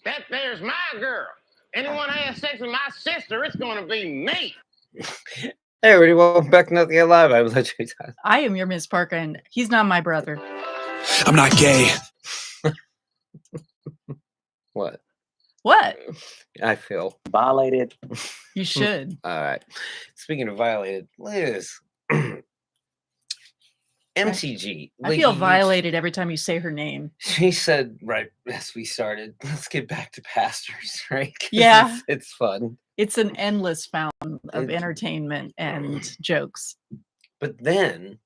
That there's my girl. Anyone has sex with my sister, it's going to be me. Hey, everybody, welcome back to Nothing Alive. I'm Legendary Tyler. I am your Miss Parker, and he's not my brother. I'm not gay. What? What? I feel violated. You should. All right. Speaking of violated, Liz. MTG. I feel violated every time you say her name. She said right as we started, let's get back to pastors, right? Yeah. It's fun. It's an endless fountain of entertainment and jokes. But then...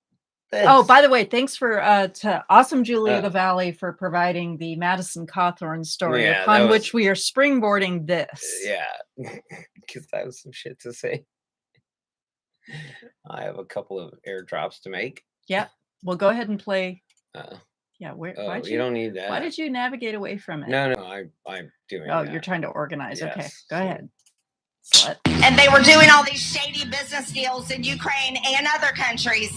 Oh, by the way, thanks for to Awesome Julie of the Valley for providing the Madison Cawthorn story, upon which we are springboarding this. Yeah, because I have some shit to say. I have a couple of airdrops to make. Yeah, well, go ahead and play. Yeah, you don't need that. Why did you navigate away from it? No, I'm doing. Oh, you're trying to organize. Yes. Okay, go ahead. Slut. And they were doing all these shady business deals in Ukraine and other countries.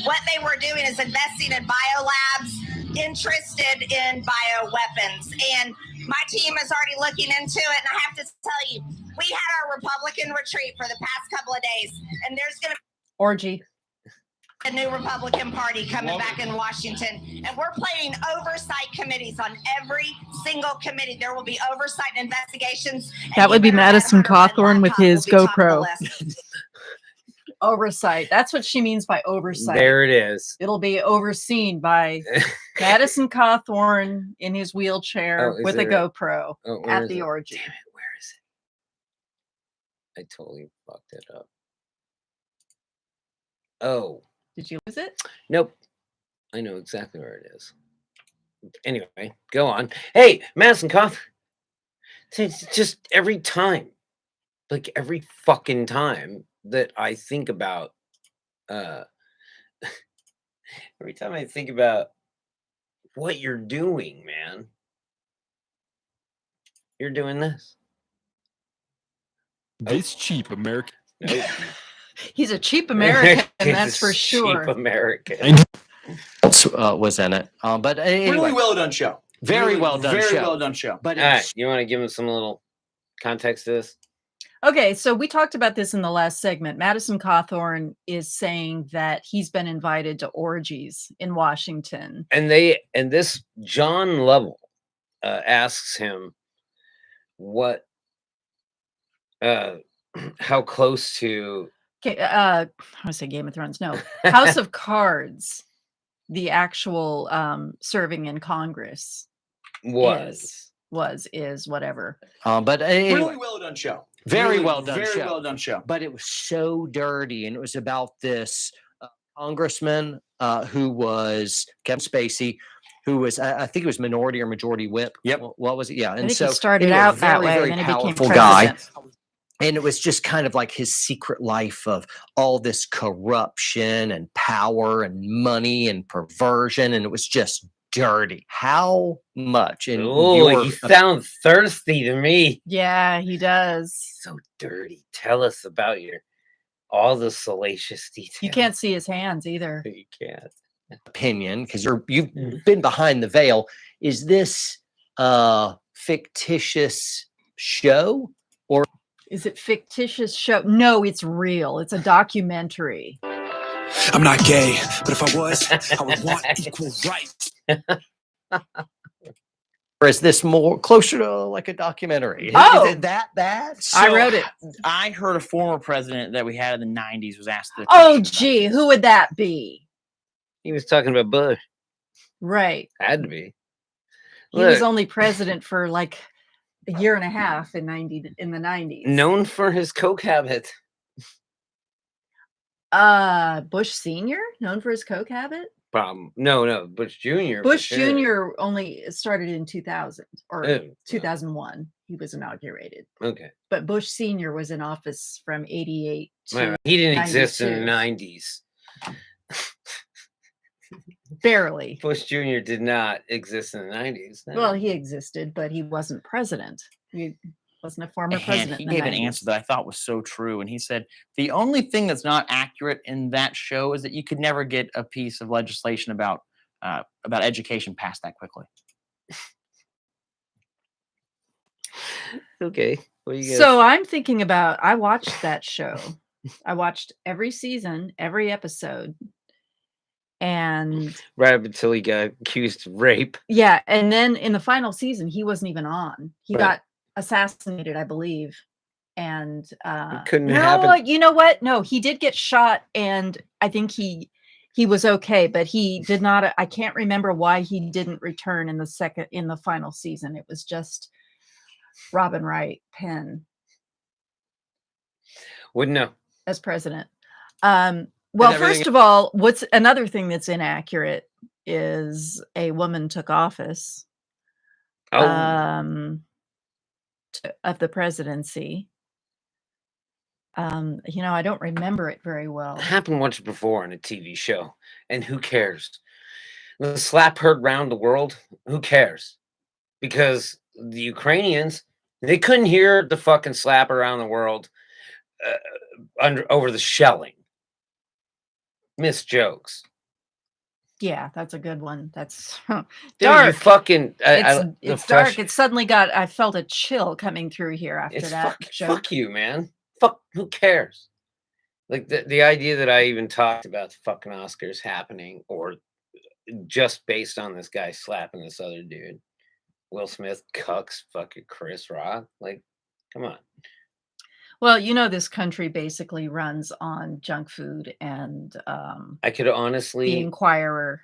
What they were doing is investing in biolabs, interested in bioweapons. And my team is already looking into it. And I have to tell you, we had our Republican retreat for the past couple of days. And there's going to be orgy. A new Republican Party coming back in Washington. And we're planning oversight committees on every single committee. There will be oversight investigations. That would be Madison Cawthorn with his GoPro. Oversight. That's what she means by oversight. There it is. It'll be overseen by Madison Cawthorn in his wheelchair with a GoPro at the orgy. Damn it, where is it? I totally fucked it up. Oh. Did you lose it? Nope. I know exactly where it is. Anyway, go on. Hey, Madison Cawthorn. It's just every time. Like every fucking time that I think about every time I think about what you're doing, man. You're doing this. This cheap American. Nope. He's a cheap American, that's for sure. Cheap American. Was in it. But anyway. Really well done show. Very well done very show. Very well done show. But all right, you want to give him some little context to this? Okay, so we talked about this in the last segment. Madison Cawthorn is saying that he's been invited to orgies in Washington. And this John Lovell asks him what how close to I want to say Game of Thrones. No, House of Cards, the actual serving in Congress is whatever. But anyway. Really well done show. Very well done very show. Well done show. But it was so dirty, and it was about this congressman who was Kevin Spacey, who was I think it was minority or majority whip. Yep. What was it? Yeah. And I think so he started out that way, very and then he became powerful president. guy. And it was just kind of like his secret life of all this corruption and power and money and perversion. And it was just dirty. How much? Oh, you sound thirsty to me. Yeah, he does. So dirty. Tell us about all the salacious details. You can't see his hands either. You can't. Opinion, because you've been behind the veil. Is this a fictitious show or? Is it fictitious show? No, it's real. It's a documentary. I'm not gay, but if I was, I would want equal rights. Or is this more closer to like a documentary? Oh, is it that bad? So, I wrote it. I heard a former president that we had in the 90s was asked the Oh, gee, who would that be? He was talking about Bush. Right. Had to be. He was only president for like a year and a half in the 90s. Known for his coke habit. Bush Sr. known for his coke habit? No, Bush Jr. Bush Jr. only started in 2000 or 2001. He was inaugurated. Okay. But Bush Sr. was in office from 88 to he didn't 92. exist in the 90s. Barely. Bush Jr. did not exist in the 90s. No. Well, he existed, but he wasn't president. He wasn't a former president. He gave an answer that I thought was so true. And he said, the only thing that's not accurate in that show is that you could never get a piece of legislation about education passed that quickly. Okay. What do you guys? So I'm thinking about. I watched that show. I watched every season, every episode, and right up until he got accused of rape. yeah, and then in the final season, he wasn't even on. He Right. got assassinated, I believe. And couldn't no, happen. you know what? No, he did get shot, and I think he was okay, but he did not. I can't remember why he didn't return in the final season. It was just Robin Wright Penn Wouldn't know. as president. Well, first of all, what's another thing that's inaccurate is a woman took office Oh, of the presidency. I don't remember it very well. it happened once before on a TV show, and who cares? The slap heard round the world. Who cares? Because the Ukrainians, they couldn't hear the fucking slap around the world over the shelling. Missed jokes. Yeah, that's a good one. That's Dude, dark. you fucking. It's dark. It suddenly I felt a chill coming through here after that joke. Fuck you, man. Fuck. Who cares? Like the idea that I even talked about the fucking Oscars happening, or just based on this guy slapping this other dude, Will Smith cucks fucking Chris Rock. Like, come on. Well, this country basically runs on junk food and I could honestly, the Inquirer.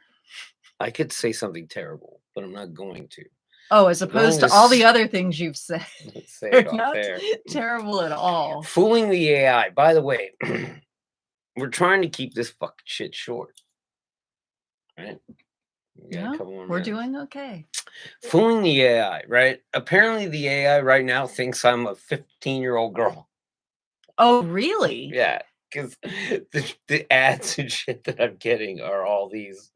I could say something terrible, but I'm not going to. Oh, as opposed to all the other things you've said. Let's say They're it off not there. terrible at all. Fooling the AI. By the way, we're trying to keep this fucking shit short. Right? We got a couple more We're minutes. doing okay. Fooling the AI, right? Apparently the AI right now thinks I'm a 15-year-old girl. Oh, really? Yeah, because the ads and shit that I'm getting are all these.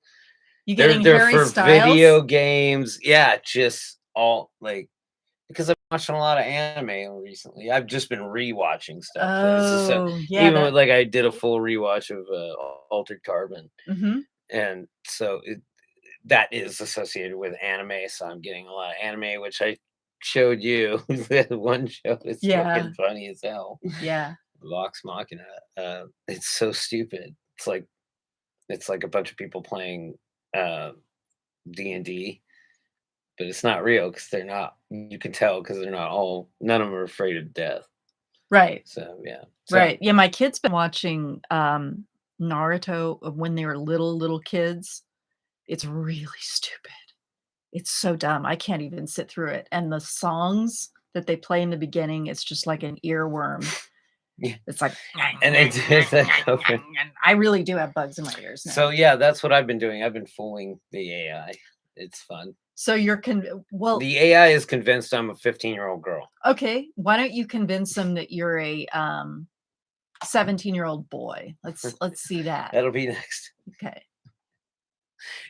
You getting they're Harry for Styles? video games. Yeah, just all like, because I've watched a lot of anime recently. I've just been rewatching stuff. Oh, yeah. Even with, like, I did a full rewatch of Altered Carbon, Mm-hmm. and so that is associated with anime. So I'm getting a lot of anime, which I showed you. That one show is fucking funny as hell. Yeah. Vox Machina. It's so stupid. It's like a bunch of people playing D&D, but it's not real because they're not. You can tell because they're not all. None of them are afraid of death. Right. So yeah. Right. Yeah. My kid's been watching Naruto when they were little kids. It's really stupid. It's so dumb. I can't even sit through it. And the songs that they play in the beginning, it's just like an earworm. Yeah. It's like, and they did that. Okay. I really do have bugs in my ears now. So yeah, that's what I've been doing. I've been fooling the AI. It's fun. So you're the AI is convinced I'm a 15-year-old girl. Okay, why don't you convince them that you're a 17-year-old boy? Let's see that. That'll be next. Okay.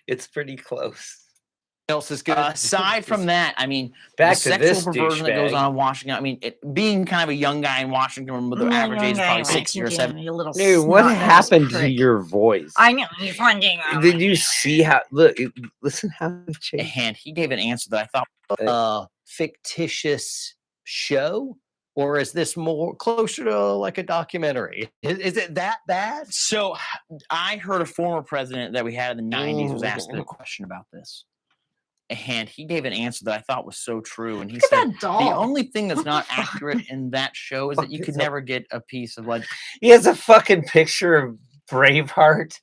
It's pretty close. Else is good. Aside from that, I mean, back the to this sexual perversion that goes on in Washington. I mean, being kind of a young guy in Washington, with the average age is probably 60 or 70. Dude, what happened to your voice? I know he's wondering. Did you see how? Look, listen how it changed. And he gave an answer that I thought fictitious show, or is this more closer to like a documentary? Is it that bad? So I heard a former president that we had in the 90s was asked a question about this. And he gave an answer that I thought was so true. And he said, the only thing that's not accurate in that show is that you could never get a piece of legend. He has a fucking picture of Braveheart.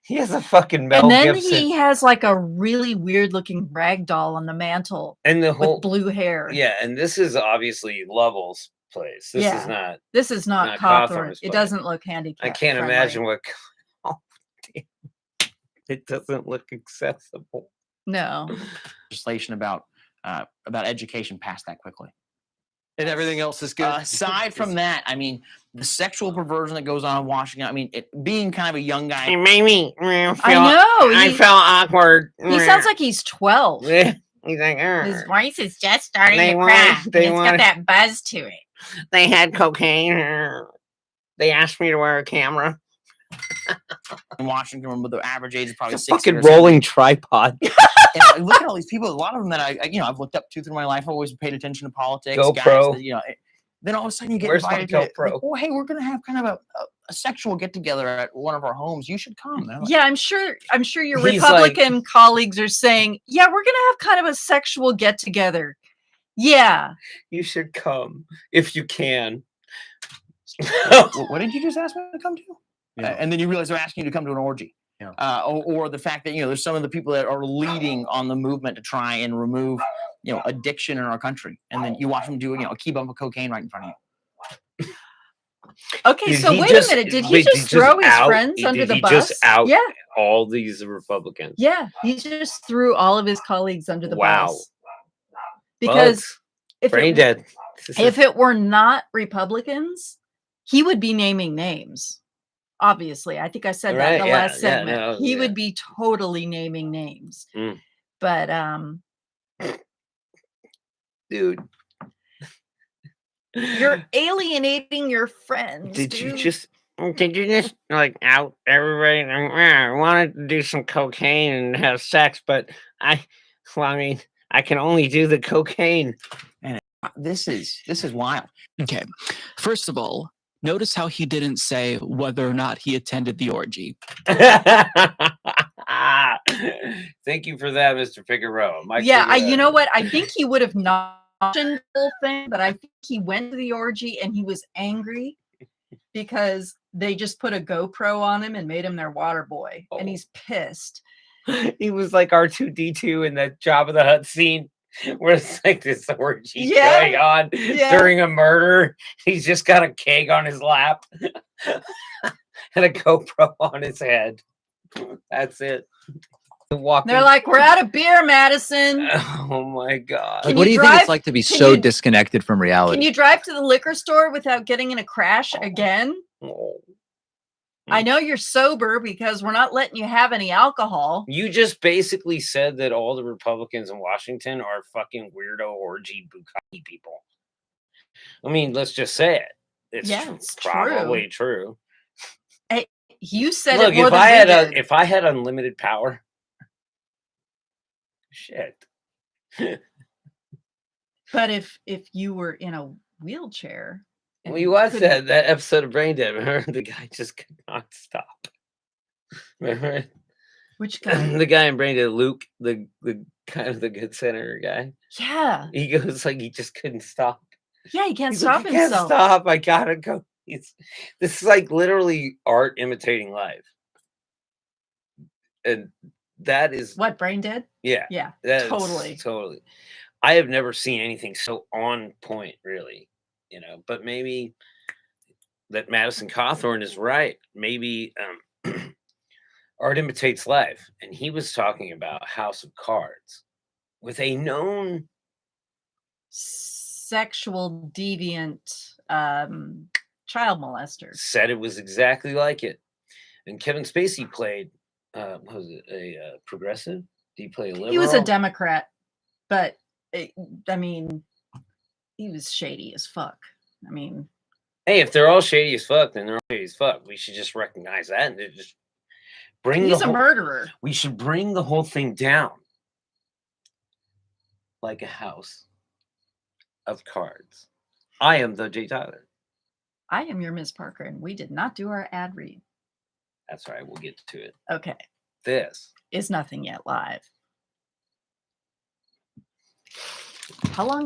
He has a fucking Mel Gibson. And then he has like a really weird looking rag doll on the mantle and the whole with blue hair. Yeah, and this is obviously Lovell's place. This is not Cawthorn. It doesn't look handicapped. I can't imagine what. Oh, damn. It doesn't look accessible. No. Legislation about education passed that quickly. And everything else is good. Aside from that, I mean, the sexual perversion that goes on in Washington. I mean, being kind of a young guy. It made me feel, I felt awkward. He sounds like he's 12. He's like, his voice is just starting to crack. It's got that buzz to it. They had cocaine. They asked me to wear a camera. In Washington, but the average age is probably a 60 fucking or 70. rolling tripod. And I look at all these people. A lot of them that I've looked up to through my life. I've always paid attention to politics. GoPro. Guys that, then all of a sudden you get Where's my invited to, GoPro? oh, hey, we're gonna have kind of a sexual get together at one of our homes. You should come. Like, Yeah, I'm sure your He's Republican colleagues are saying, yeah, we're gonna have kind of a sexual get together. Yeah. You should come if you can. What did you just ask me to come to? And then you realize they're asking you to come to an orgy. Yeah. Or the fact that there's some of the people that are leading on the movement to try and remove addiction in our country, and then you watch them do a key bump of cocaine right in front of you. Okay, so wait a minute. Did he just throw his friends under the bus? Just out all these Republicans. Yeah, he just threw all of his colleagues under the Wow. bus. Because brain dead. If it were not Republicans, he would be naming names. Obviously, I think I said that in the last segment. He would be totally naming names. But dude, you're alienating your friends. Did you just like out everybody? I wanted to do some cocaine and have sex, but I can only do the cocaine. And this is wild. Okay, first of all, notice how he didn't say whether or not he attended the orgy. Thank you for that, Mr. Figueroa. You know what? I think he would have not mentioned the whole thing, but I think he went to the orgy and he was angry because they just put a GoPro on him and made him their water boy, and he's pissed. He was like R2-D2 in that Jabba the Hutt scene where it's like this orgy going on during a murder. He's just got a keg on his lap and a GoPro on his head. That's it. They're like, we're out of beer, Madison. Oh my God. Like, what do you think it's like to be so disconnected from reality? Can you drive to the liquor store without getting in a crash again? I know you're sober because we're not letting you have any alcohol. You just basically said that all the Republicans in Washington are fucking weirdo orgy bukkake people. I mean, let's just say it. It's probably true. Hey, you said Look, it more than if I had unlimited power, shit. But if you were in a wheelchair. Well, you watched that episode of Brain Dead. Remember, the guy just could not stop. Remember? Which guy? The guy in Brain Dead, Luke, the kind of the good senator guy. Yeah. He goes like he just couldn't stop. Yeah, he can't He's stop like, himself. Can't stop. I gotta go. This is like literally art imitating life. And that is what Brain Dead? Yeah. Yeah. Totally. I have never seen anything so on point, really. But maybe that Madison Cawthorn is right. Maybe art imitates life. And he was talking about House of Cards with a known sexual deviant child molester. Said it was exactly like it. And Kevin Spacey played, what was it, a progressive? Did he play a liberal? He was a Democrat, but I mean, he was shady as fuck. I mean, hey, if they're all shady as fuck, then they're all shady as fuck. We should just recognize that and just bring. He's a murderer. We should bring the whole thing down like a house of cards. I am the Jay Tyler. I am your Ms. Parker, and we did not do our ad read. That's right. We'll get to it. Okay. This is Nothing Yet Live. How long